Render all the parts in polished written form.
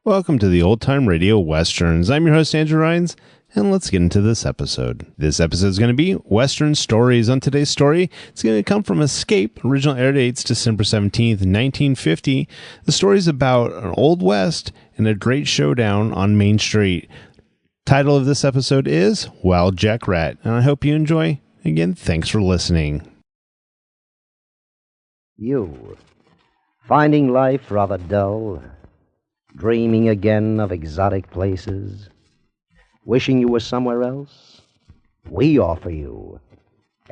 Welcome to the Old Time Radio Westerns. I'm your host, Andrew Rhynes, and let's get into this episode. This episode is going to be Western Stories. On today's story, it's going to come from Escape. Original air dates December 17th, 1950. The story is about an Old West and a great showdown on Main Street. Title of this episode is Wild Jack Rat, and I hope you enjoy. Again, thanks for listening. You, finding life rather dull, dreaming again of exotic places, wishing you were somewhere else? We offer you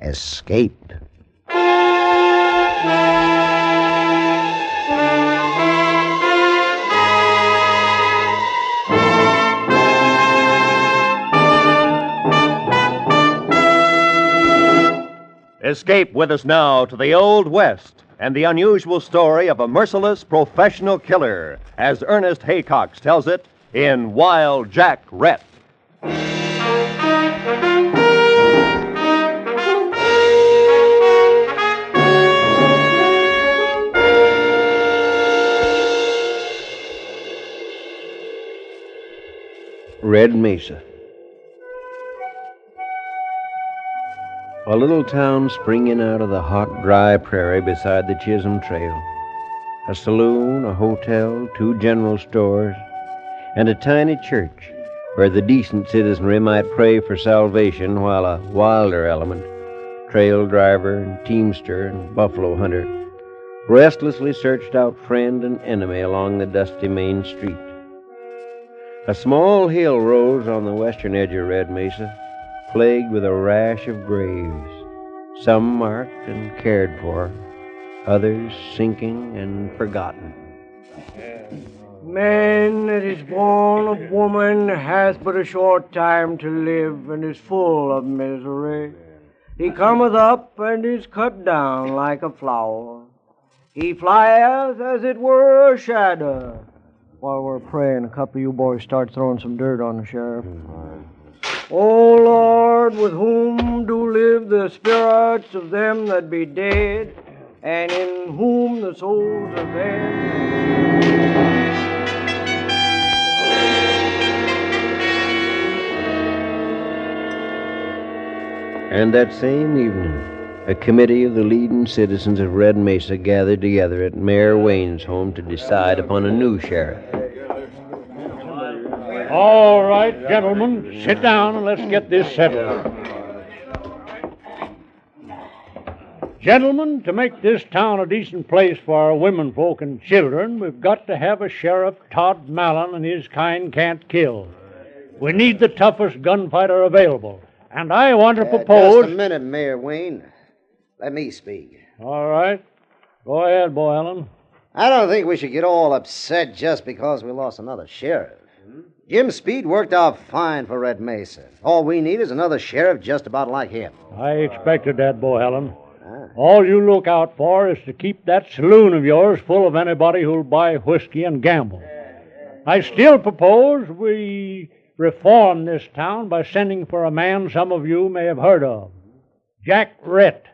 Escape. Escape with us now to the Old West and the unusual story of a merciless professional killer, as Ernest Haycox tells it in Wild Jack Rhett. Red Mesa. A little town springing out of the hot, dry prairie beside the Chisholm Trail. A saloon, a hotel, 2 general stores, and a tiny church where the decent citizenry might pray for salvation while a wilder element, trail driver and teamster and buffalo hunter, restlessly searched out friend and enemy along the dusty main street. A small hill rose on the western edge of Red Mesa, plagued with a rash of graves, some marked and cared for, others sinking and forgotten. Man that is born of woman hath but a short time to live, and is full of misery. He cometh up and is cut down like a flower. He flieth as it were a shadow. While we're praying, a couple of you boys start throwing some dirt on the sheriff. O Lord, with whom do live the spirits of them that be dead, and in whom the souls of them... And that same evening, a committee of the leading citizens of Red Mesa gathered together at Mayor Wayne's home to decide upon a new sheriff. All right, gentlemen, sit down and let's get this settled. Gentlemen, to make this town a decent place for our womenfolk and children, we've got to have a sheriff Todd Mallon and his kind can't kill. We need the toughest gunfighter available, and I want to propose... Just a minute, Mayor Wayne. Let me speak. All right. Go ahead, Bo Allen. I don't think we should get all upset just because we lost another sheriff. Jim Speed worked out fine for Red Mesa. All we need is another sheriff just about like him. I expected that, Bo Allen. All you look out for is to keep that saloon of yours full of anybody who'll buy whiskey and gamble. I still propose we reform this town by sending for a man some of you may have heard of, Jack Rhett.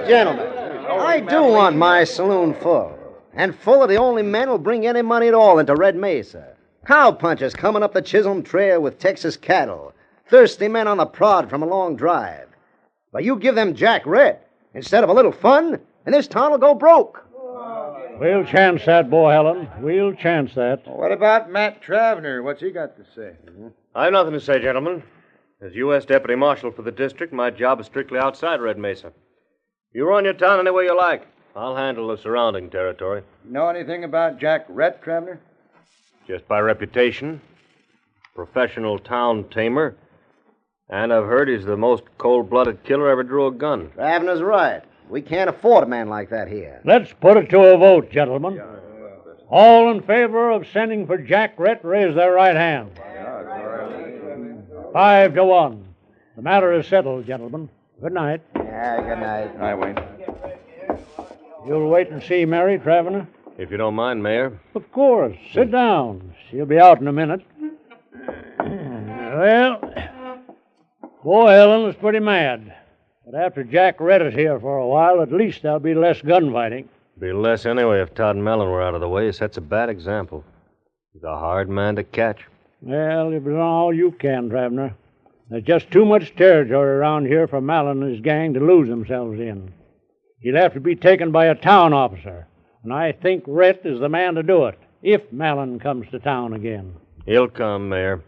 Gentlemen, I do want my saloon full. And full of the only men who'll bring any money at all into Red Mesa. Cowpunchers coming up the Chisholm Trail with Texas cattle. Thirsty men on the prod from a long drive. But you give them Jack Rhett instead of a little fun, and this town will go broke. We'll chance that, Bo Allen. We'll chance that. What about Matt Travener? What's he got to say? I've nothing to say, gentlemen. As U.S. Deputy Marshal for the district, my job is strictly outside Red Mesa. You run your town any way you like. I'll handle the surrounding territory. Know anything about Jack Rhett, Travener? Just by reputation. Professional town tamer. And I've heard he's the most cold-blooded killer ever drew a gun. Travener's right. We can't afford a man like that here. Let's put it to a vote, gentlemen. All in favor of sending for Jack Rhett, raise their right hand. 5-1. The matter is settled, gentlemen. Good night. Yeah, good night. Hi, Wayne. You'll wait and see Mary, Travener? If you don't mind, Mayor. Of course. Sit down. She'll be out in a minute. Well, boy, Ellen is pretty mad. But after Jack Rhett is here for a while, at least there'll be less gunfighting. Be less anyway if Todd Mellon were out of the way. He sets a bad example. He's a hard man to catch. Well, you've done all you can, Travener. There's just too much territory around here for Malin and his gang to lose themselves in. He'll have to be taken by a town officer, and I think Rhett is the man to do it, if Malin comes to town again. He'll come, Mayor.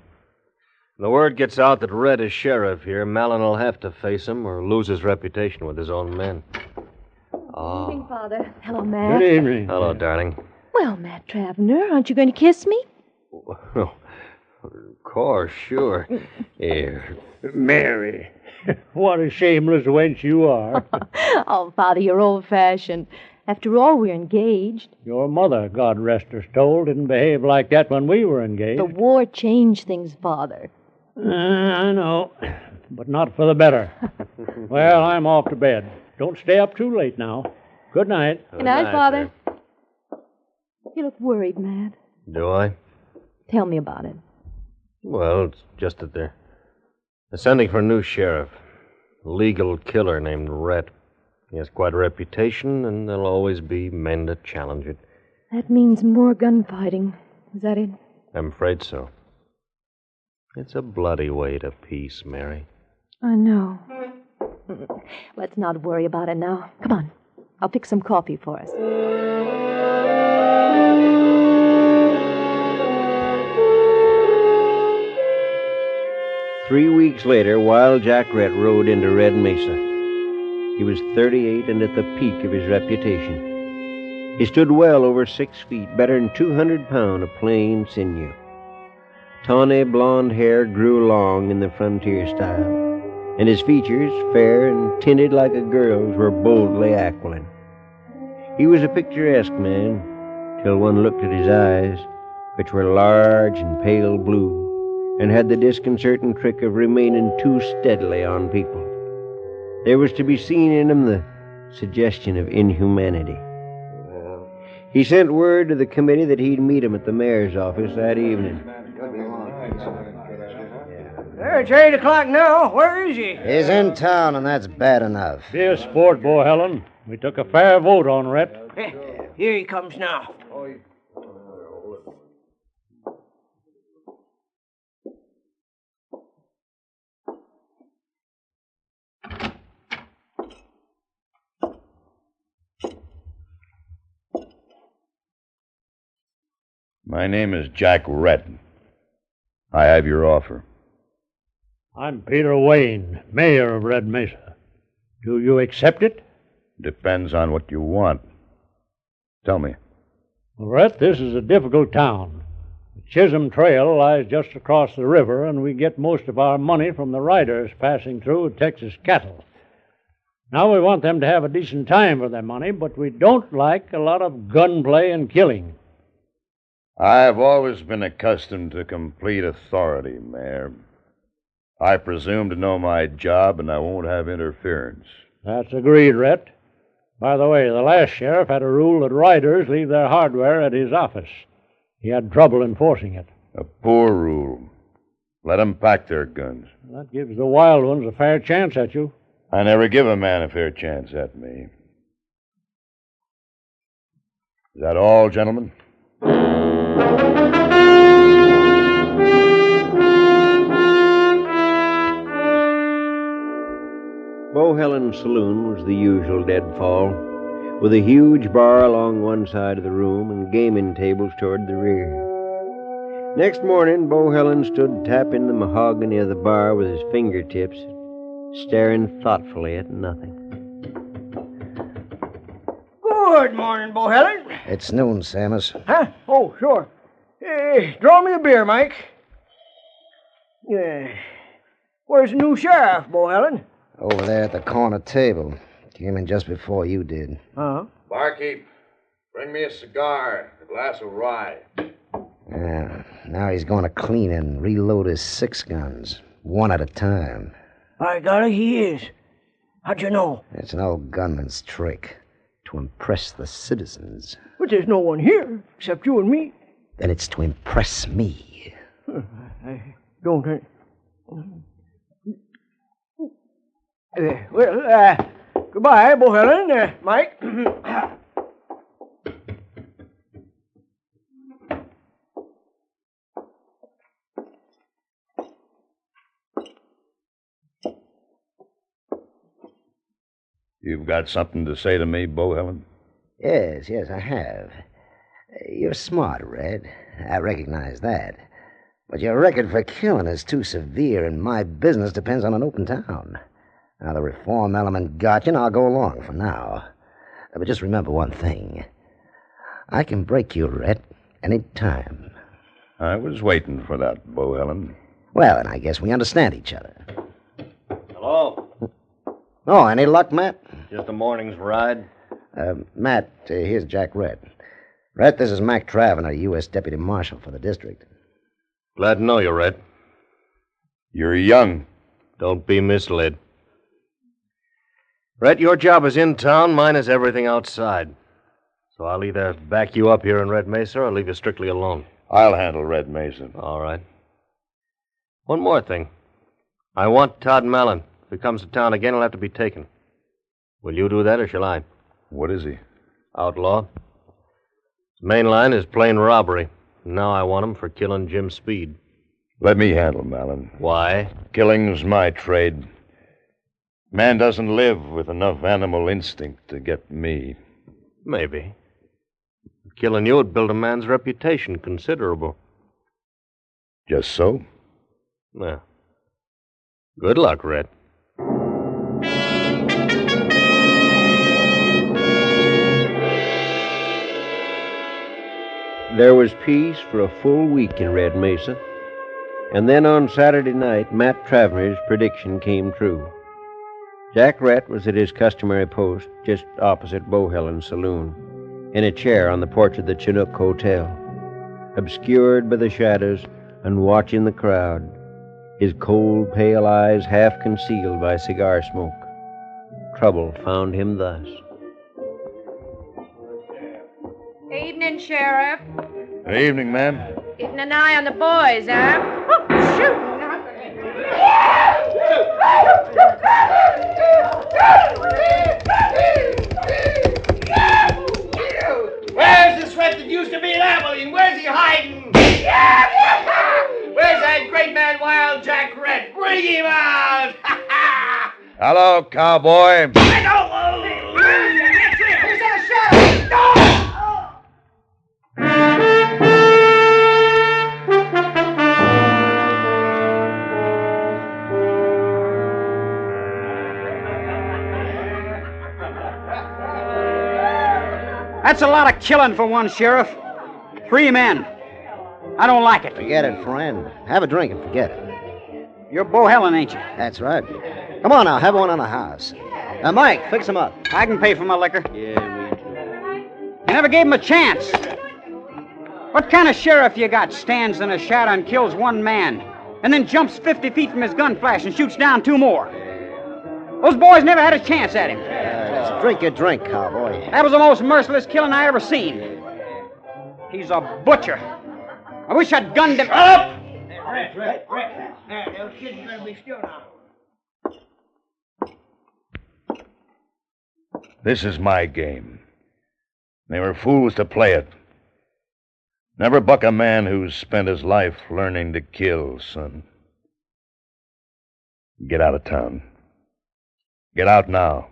The word gets out that Rhett is sheriff here, Malin will have to face him or lose his reputation with his own men. Good evening, Father. Hello, Matt. Good evening. Hello, darling. Well, Matt Travener, aren't you going to kiss me? Oh, of course, sure. Here. Mary. What a shameless wench you are. Oh, Father, you're old-fashioned. After all, we're engaged. Your mother, God rest her soul, didn't behave like that when we were engaged. The war changed things, Father. I know, but not for the better. Well, I'm off to bed. Don't stay up too late now. Good night. Good night, Father. Sir. You look worried, Matt. Do I? Tell me about it. Well, it's just that they're sending for a new sheriff. A legal killer named Rhett. He has quite a reputation, and there'll always be men to challenge it. That means more gunfighting. Is that it? I'm afraid so. It's a bloody way to peace, Mary. I know. Let's not worry about it now. Come on. I'll fix some coffee for us. 3 weeks later, Wild Jack Rhett rode into Red Mesa. He was 38 and at the peak of his reputation. He stood well over 6 feet, better than 200 pounds of plain sinew. Tawny blonde hair grew long in the frontier style, and his features, fair and tinted like a girl's, were boldly aquiline. He was a picturesque man, till one looked at his eyes, which were large and pale blue, and had the disconcerting trick of remaining too steadily on people. There was to be seen in him the suggestion of inhumanity. He sent word to the committee that he'd meet him at the mayor's office that evening. It's 8 o'clock now. Where is he? He's in town, and that's bad enough. Be a sport, Bo Helen. We took a fair vote on Rhett. Here he comes now. My name is Jack Rhett. I have your offer. I'm Peter Wayne, mayor of Red Mesa. Do you accept it? Depends on what you want. Tell me. Well, Rhett, this is a difficult town. The Chisholm Trail lies just across the river, and we get most of our money from the riders passing through with Texas cattle. Now we want them to have a decent time for their money, but we don't like a lot of gunplay and killing. I've always been accustomed to complete authority, Mayor. I presume to know my job, and I won't have interference. That's agreed, Rhett. By the way, the last sheriff had a rule that riders leave their hardware at his office. He had trouble enforcing it. A poor rule. Let them pack their guns. That gives the wild ones a fair chance at you. I never give a man a fair chance at me. Is that all, gentlemen? Bohelen's saloon was the usual deadfall, with a huge bar along one side of the room and gaming tables toward the rear. Next morning, Bohelen stood tapping the mahogany of the bar with his fingertips, staring thoughtfully at nothing. Good morning, Bohelen. It's noon, Samus. Huh? Oh, sure. Draw me a beer, Mike. Where's the new sheriff, Bohelen? Over there at the corner table. Came in just before you did. Uh-huh. Barkeep, bring me a cigar, a glass of rye. Yeah. Now he's going to clean and reload his 6 guns, one at a time. By golly, he is. How'd you know? It's an old gunman's trick to impress the citizens. But there's no one here except you and me. Then it's to impress me. I don't... Goodbye, Bohelen. Mike. You've got something to say to me, Bohelen? Yes, I have. You're smart, Red. I recognize that. But your record for killing is too severe, and my business depends on an open town. Now, the reform element got you, and I'll go along for now. But just remember one thing. I can break you, Rhett, any time. I was waiting for that, Bohelen. Well, then I guess we understand each other. Hello? Oh, any luck, Matt? Just a morning's ride. Matt, here's Jack Rhett. Rhett, this is Mac Travener, U.S. Deputy Marshal for the district. Glad to know you, Rhett. You're young. Don't be misled. Rhett, your job is in town, mine is everything outside. So I'll either back you up here in Red Mesa or leave you strictly alone. I'll handle Red Mesa. All right. One more thing. I want Todd Mallon. If he comes to town again, he'll have to be taken. Will you do that, or shall I? What is he? Outlaw. His main line is plain robbery. Now I want him for killing Jim Speed. Let me handle Mallon. Why? Killing's my trade. Man doesn't live with enough animal instinct to get me. Maybe. Killing you would build a man's reputation considerable. Just so? Well, good luck, Rhett. There was peace for a full week in Red Mesa. And then on Saturday night, Matt Travener's prediction came true. Jack Rhett was at his customary post just opposite Bohelen's saloon, in a chair on the porch of the Chinook Hotel, obscured by the shadows and watching the crowd, his cold, pale eyes half concealed by cigar smoke. Trouble found him thus. Evening, Sheriff. Good evening, ma'am. Keeping an eye on the boys, huh? Oh, shoot! Where's the sweat that used to be in Abilene? Where's he hiding? Where's that great man, Wild Jack Rhett? Bring him out! Hello, cowboy. Here's that sheriff! No! That's a lot of killing for one sheriff. 3 men. I don't like it. Forget it, friend. Have a drink and forget it. You're Bohelen, ain't you? That's right. Come on now, have one on the house. Mike, fix him up. I can pay for my liquor. Yeah, me too. You never gave him a chance. What kind of sheriff you got stands in a shadow and kills 1 man, and then jumps 50 feet from his gun flash and shoots down 2 more? Those boys never had a chance at him. Just drink your drink, cowboy. That was the most merciless killing I ever seen. He's a butcher. I wish I'd gunned him. Up! Rhett. Those kids better be still now. This is my game. They were fools to play it. Never buck a man who's spent his life learning to kill, son. Get out of town. Get out now.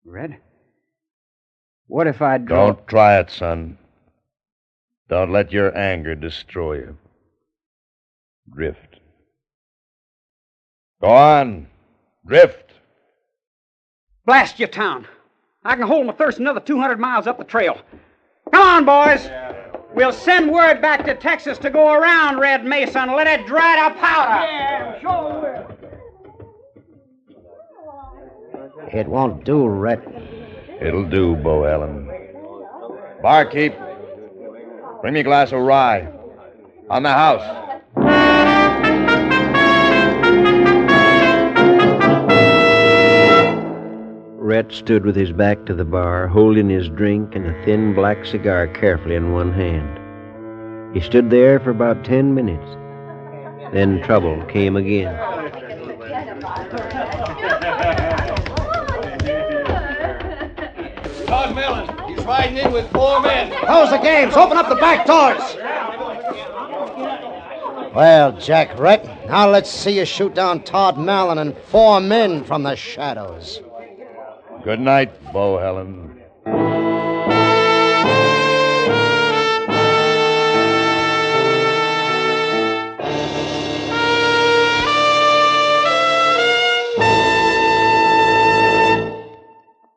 Red? What if I draw... Don't try it, son. Don't let your anger destroy you. Drift. Go on. Drift. Blast your town. I can hold my thirst another 200 miles up the trail. Come on, boys. We'll send word back to Texas to go around Red Mesa and let it dry to powder. Yeah, sure will. It won't do, Rhett. It'll do, Bohelen. Barkeep, bring me a glass of rye. On the house. Rhett stood with his back to the bar, holding his drink and a thin black cigar carefully in one hand. He stood there for about 10 minutes. Then trouble came again. Todd Mallon, he's riding in with 4 men. Close the games. Open up the back doors. Well, Jack Rhett, now let's see you shoot down Todd Mallon and 4 men from the shadows. Good night, Bo Helen.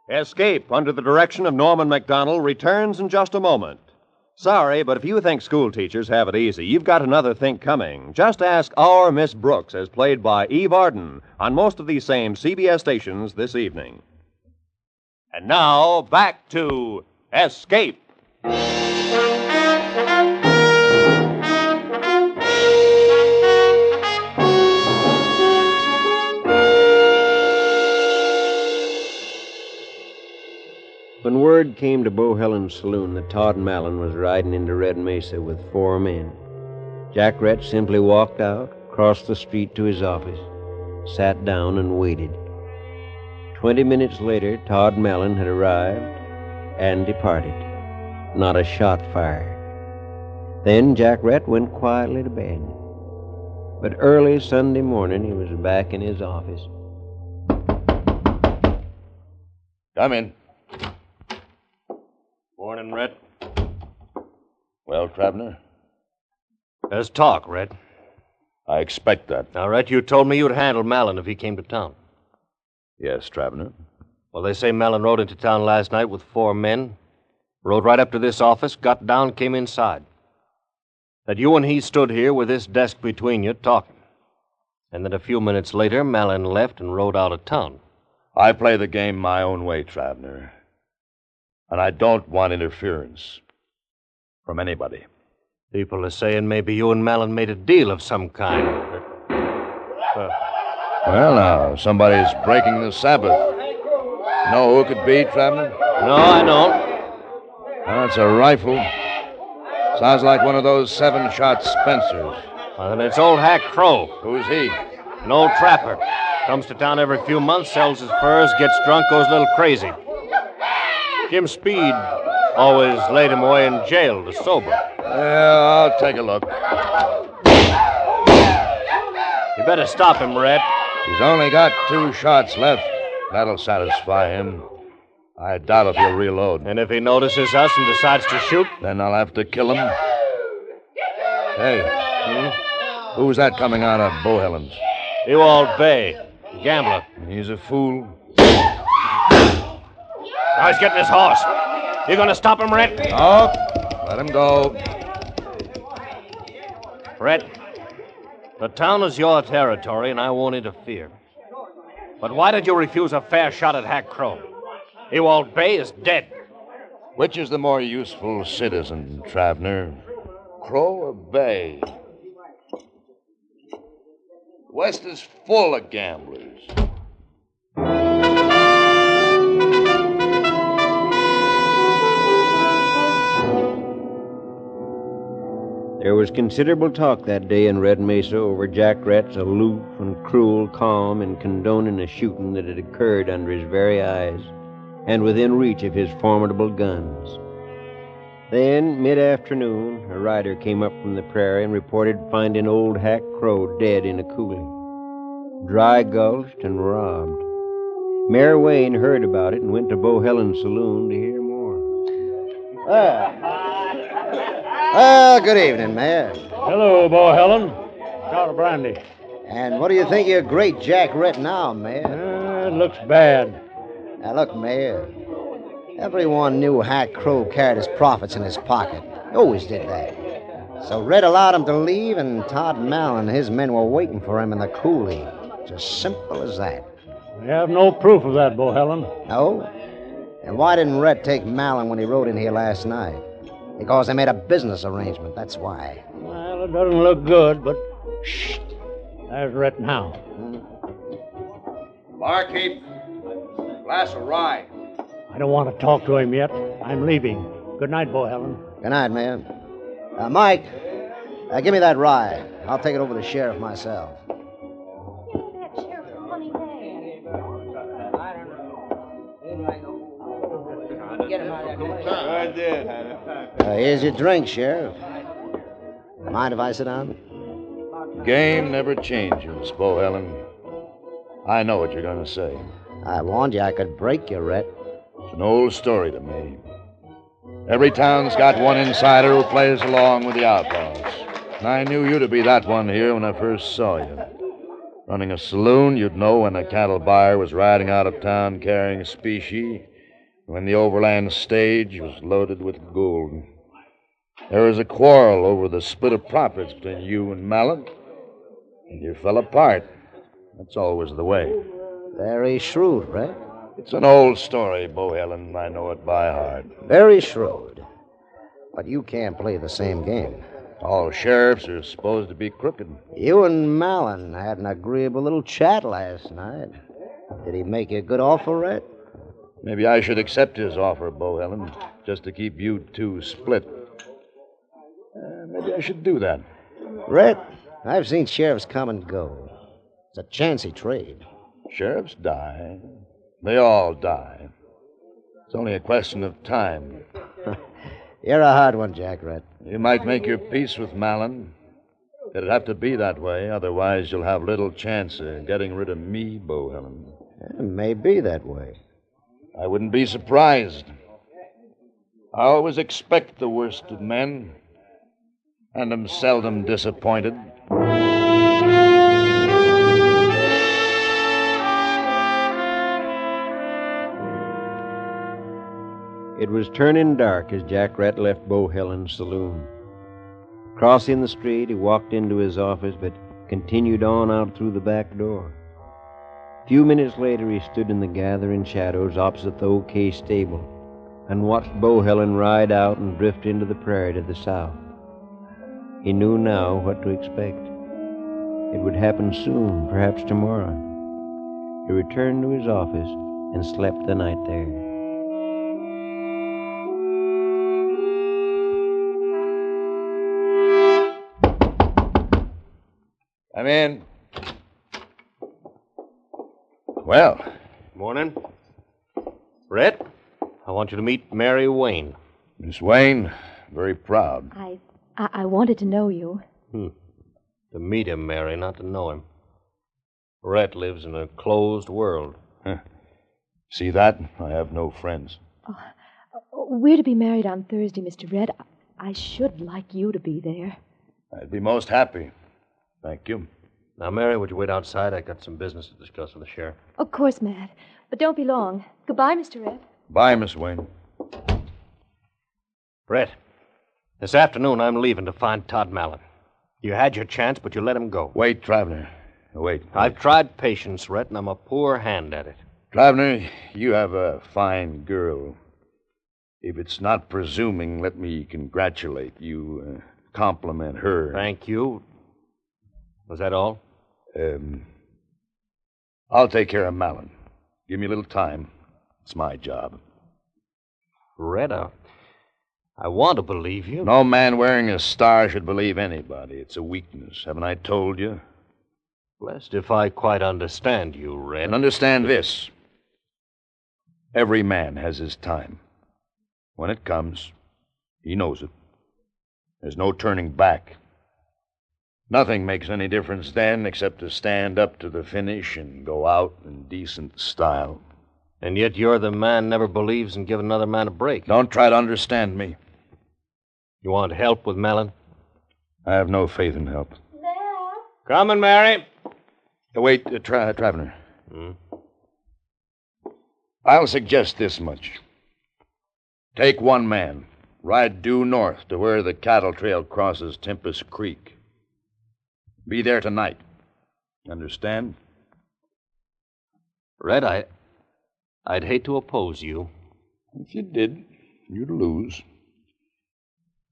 Escape, under the direction of Norman Macdonnell, returns in just a moment. Sorry, but if you think school teachers have it easy, you've got another think coming. Just ask our Miss Brooks, as played by Eve Arden, on most of these same CBS stations this evening. And now, back to Escape. When word came to Bo Helen's saloon that Todd Mallon was riding into Red Mesa with 4 men, Jack Rhett simply walked out, crossed the street to his office, sat down and waited. 20 minutes later, Todd Mallon had arrived and departed. Not a shot fired. Then Jack Rhett went quietly to bed. But early Sunday morning, he was back in his office. Come in. Morning, Rhett. Well, Travener? There's talk, Rhett. I expect that. Now, Rhett, you told me you'd handle Mallon if he came to town. Yes, Travener. Well, they say Mallon rode into town last night with 4 men, rode right up to this office, got down, came inside. That you and he stood here with this desk between you talking. And that a few minutes later, Mallon left and rode out of town. I play the game my own way, Travener. And I don't want interference from anybody. People are saying maybe you and Mallon made a deal of some kind. Well, now, somebody's breaking the Sabbath. Know who it could be, Travener? No, I don't. That's a rifle. Sounds like one of those 7-shot Spencers. And it's old Hack Crow. Who's he? An old trapper. Comes to town every few months, sells his furs, gets drunk, goes a little crazy. Jim Speed always laid him away in jail to sober. Yeah, I'll take a look. You better stop him, Rhett. He's only got 2 shots left. That'll satisfy him. I doubt if he'll reload. And if he notices us and decides to shoot? Then I'll have to kill him. Hey, who's that coming out of Bo Helen's? Ewald Bay, gambler. He's a fool. Now he's getting his horse. You gonna stop him, Rhett? Oh, let him go. Rhett, the town is your territory, and I won't interfere. But why did you refuse a fair shot at Hack Crow? Ewald Bay is dead. Which is the more useful citizen, Travener? Crow or Bay? West is full of gamblers. There was considerable talk that day in Red Mesa over Jack Rhett's aloof and cruel calm in condoning a shooting that had occurred under his very eyes and within reach of his formidable guns. Then, mid-afternoon, a rider came up from the prairie and reported finding old Hack Crow dead in a coulee, dry gulched and robbed. Mayor Wayne heard about it and went to Bo Helen's saloon to hear more. Well, good evening, Mayor. Hello, Bo Helen. Shot of brandy. And what do you think of your great Jack Rhett now, Mayor? It looks bad. Now, look, Mayor. Everyone knew Hack Crow carried his profits in his pocket. He always did that. So Rhett allowed him to leave, and Todd Mallon and his men were waiting for him in the coulee. It's as simple as that. We have no proof of that, Bo Helen. No? And why didn't Rhett take Mallon when he rode in here last night? Because they made a business arrangement, that's why. Well, it doesn't look good, but shh. There's Rhett now. Barkeep, glass of rye. I don't want to talk to him yet. I'm leaving. Good night, Bo Helen. Good night, man. Mike, give me that rye. I'll take it over to the sheriff myself. Here's your drink, Sheriff. Mind if I sit down? Game never changes, Bo Helen. I know what you're going to say. I warned you I could break you, Rhett. It's an old story to me. Every town's got one insider who plays along with the outlaws. And I knew you to be that one here when I first saw you. Running a saloon, you'd know when a cattle buyer was riding out of town carrying specie, when the overland stage was loaded with gold. There was a quarrel over the split of profits between you and Mallon, and you fell apart. That's always the way. Very shrewd, Rhett. It's an old story, Bohelen. I know it by heart. Very shrewd. But you can't play the same game. All sheriffs are supposed to be crooked. You and Mallon had an agreeable little chat last night. Did he make you a good offer, Rhett? Maybe I should accept his offer, Bohelen, just to keep you two split. Maybe I should do that. Rhett, I've seen sheriffs come and go. It's a chancy trade. Sheriffs die. They all die. It's only a question of time. You're a hard one, Jack Rhett. You might make your peace with Mallon. It'd have to be that way, otherwise you'll have little chance of getting rid of me, Bohelen. It may be that way. I wouldn't be surprised. I always expect the worst of men, and am seldom disappointed. It was turning dark as Jack Rhett left Bohelen's saloon. Crossing the street, he walked into his office, but continued on out through the back door. A few minutes later, he stood in the gathering shadows opposite the OK stable and watched Bohelen ride out and drift into the prairie to the south. He knew now what to expect. It would happen soon, perhaps tomorrow. He returned to his office and slept the night there. Come in. Well. Morning. Rhett, I want you to meet Mary Wayne. Miss Wayne, very proud. I wanted to know you. To meet him, Mary, not to know him. Rhett lives in a closed world. See that? I have no friends. We're to be married on Thursday, Mr. Rhett. I should like you to be there. I'd be most happy. Thank you. Now, Mary, would you wait outside? I got some business to discuss with the sheriff. Of course, Matt. But don't be long. Goodbye, Mr. Rhett. Bye, Miss Wayne. Rhett, this afternoon I'm leaving to find Todd Mallon. You had your chance, but you let him go. Wait, Traveler. Wait. I've tried patience, Rhett, and I'm a poor hand at it. Traveler, you have a fine girl. If it's not presuming, let me congratulate you, compliment her. Thank you. Was that all? I'll take care of Mallon. Give me a little time. It's my job. Rhett, I want to believe you. No man wearing a star should believe anybody. It's a weakness. Haven't I told you? Blessed if I quite understand you, Rhett. And understand this. Every man has his time. When it comes, he knows it. There's no turning back. Nothing makes any difference then except to stand up to the finish and go out in decent style. And yet you're the man never believes in giving another man a break. Don't try to understand me. You want help with Mallon? I have no faith in help. Coming, Mary. Wait, Traveler. I'll suggest this much. Take one man. Ride due north to where the cattle trail crosses Tempest Creek. Be there tonight. Understand? Rhett, I'd hate to oppose you. If you did, you'd lose.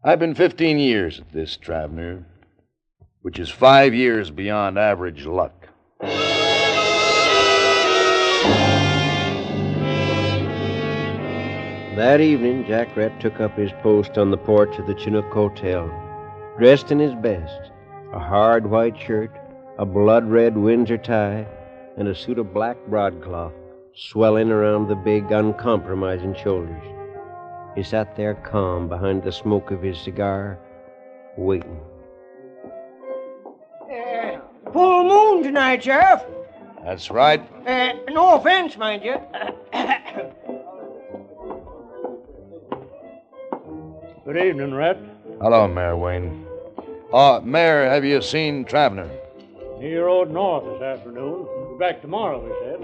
I've been 15 years at this, Traveler, which is 5 years beyond average luck. That evening, Jack Rhett took up his post on the porch of the Chinook Hotel, dressed in his best, a hard white shirt, a blood-red Windsor tie, and a suit of black broadcloth swelling around the big, uncompromising shoulders. He sat there calm behind the smoke of his cigar, waiting. Full moon tonight, Sheriff. That's right. No offense, mind you. Good evening, Rhett. Hello, Mayor Wayne. Mayor, have you seen Travener? He rode north this afternoon. He'll be back tomorrow, he said.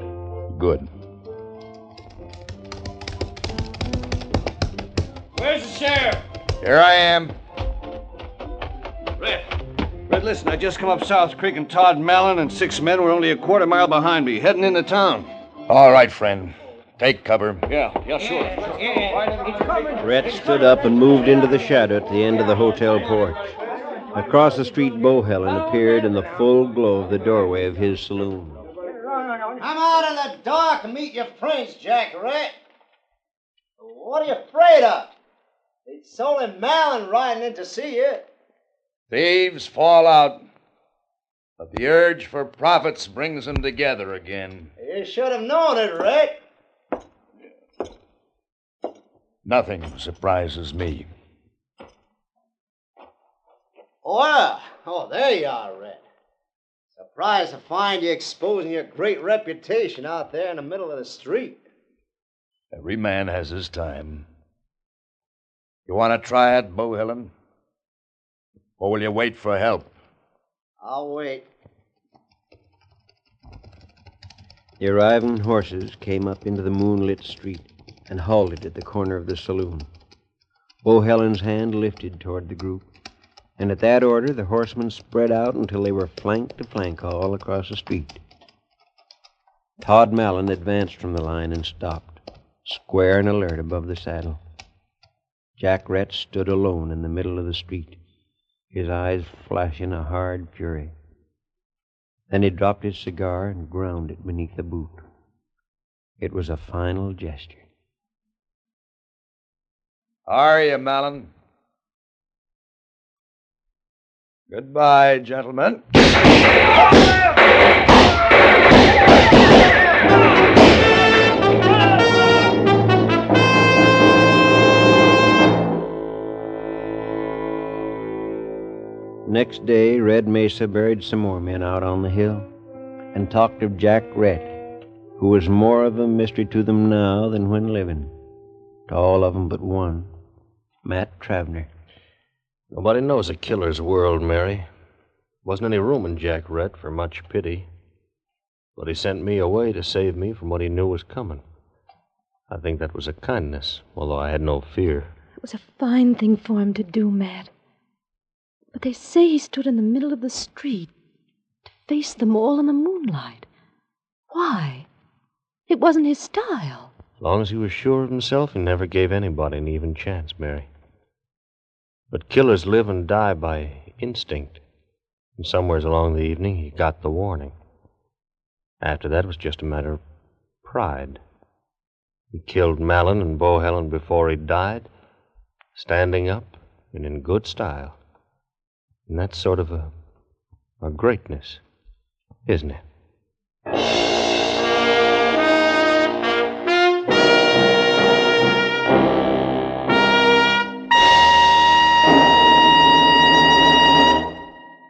Good. Where's the sheriff? Here I am. Red, listen, I just come up South Creek and Todd Mallon and 6 men were only a quarter mile behind me, heading into town. All right, friend. Take cover. Yeah, sure. Rhett stood up and moved into the shadow at the end of the hotel porch. Across the street, Bohelen appeared in the full glow of the doorway of his saloon. Come out in the dark and meet your friends, Jack Rhett. What are you afraid of? It's only Mallon riding in to see you. Thieves fall out, but the urge for profits brings them together again. You should have known it, Rhett. Nothing surprises me. Well, there you are, Rhett. Surprised to find you exposing your great reputation out there in the middle of the street. Every man has his time. You want to try it, Bohelen? Or will you wait for help? I'll wait. The arriving horses came up into the moonlit street and halted at the corner of the saloon. Bohelen's hand lifted toward the group, and at that order the horsemen spread out until they were flank to flank all across the street. Todd Mallon advanced from the line and stopped, square and alert above the saddle. Jack Rhett stood alone in the middle of the street, his eyes flashing a hard fury. Then he dropped his cigar and ground it beneath the boot. It was a final gesture. How are you, Mallon? Goodbye, gentlemen. Next day, Red Mesa buried some more men out on the hill and talked of Jack Rhett, who was more of a mystery to them now than when living. To all of them but one, Matt Travener. Nobody knows a killer's world, Mary. Wasn't any room in Jack Rhett for much pity. But he sent me away to save me from what he knew was coming. I think that was a kindness, although I had no fear. It was a fine thing for him to do, Matt. But they say he stood in the middle of the street to face them all in the moonlight. Why? It wasn't his style. As long as he was sure of himself, he never gave anybody an even chance, Mary. But killers live and die by instinct. And somewheres along the evening, he got the warning. After that, it was just a matter of pride. He killed Mallon and Bohelen before he died, standing up and in good style. And that's sort of a greatness, isn't it?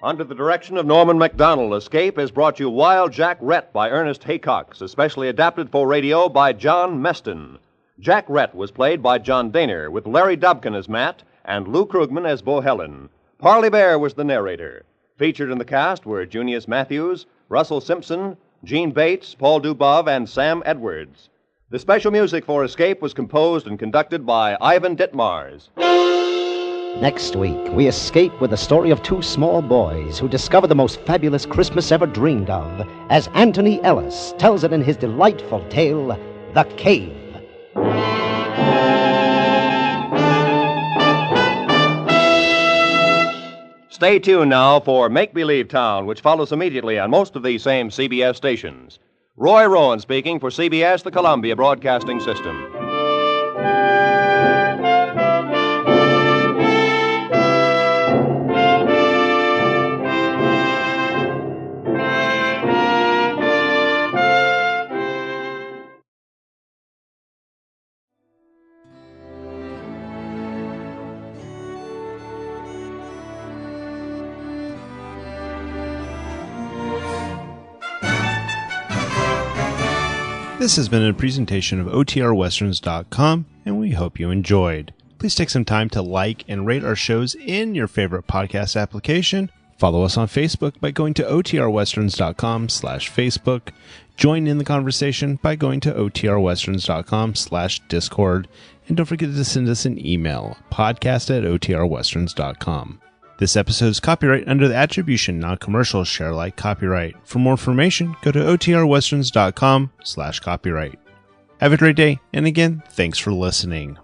Under the direction of Norman Macdonnell, Escape has brought you Wild Jack Rhett by Ernest Haycox, especially adapted for radio by John Meston. Jack Rhett was played by John Dehner, with Larry Dobkin as Matt and Lou Krugman as Bohelen. Parley Baer was the narrator. Featured in the cast were Junius Matthews, Russell Simpson, Jeanne Bates, Paul Dubov, and Sam Edwards. The special music for Escape was composed and conducted by Ivan Ditmars. Next week, we escape with the story of two small boys who discover the most fabulous Christmas ever dreamed of, as Anthony Ellis tells it in his delightful tale, The Cave. Stay tuned now for Make Believe Town, which follows immediately on most of these same CBS stations. Roy Rowan speaking for CBS, the Columbia Broadcasting System. This has been a presentation of OTRWesterns.com, and we hope you enjoyed. Please take some time to like and rate our shows in your favorite podcast application. Follow us on Facebook by going to OTRWesterns.com/Facebook. Join in the conversation by going to OTRWesterns.com/Discord. And don't forget to send us an email, podcast@OTRWesterns.com. This episode is copyright under the attribution, non-commercial, share alike copyright. For more information, go to OTRWesterns.com/copyright. Have a great day, and again, thanks for listening.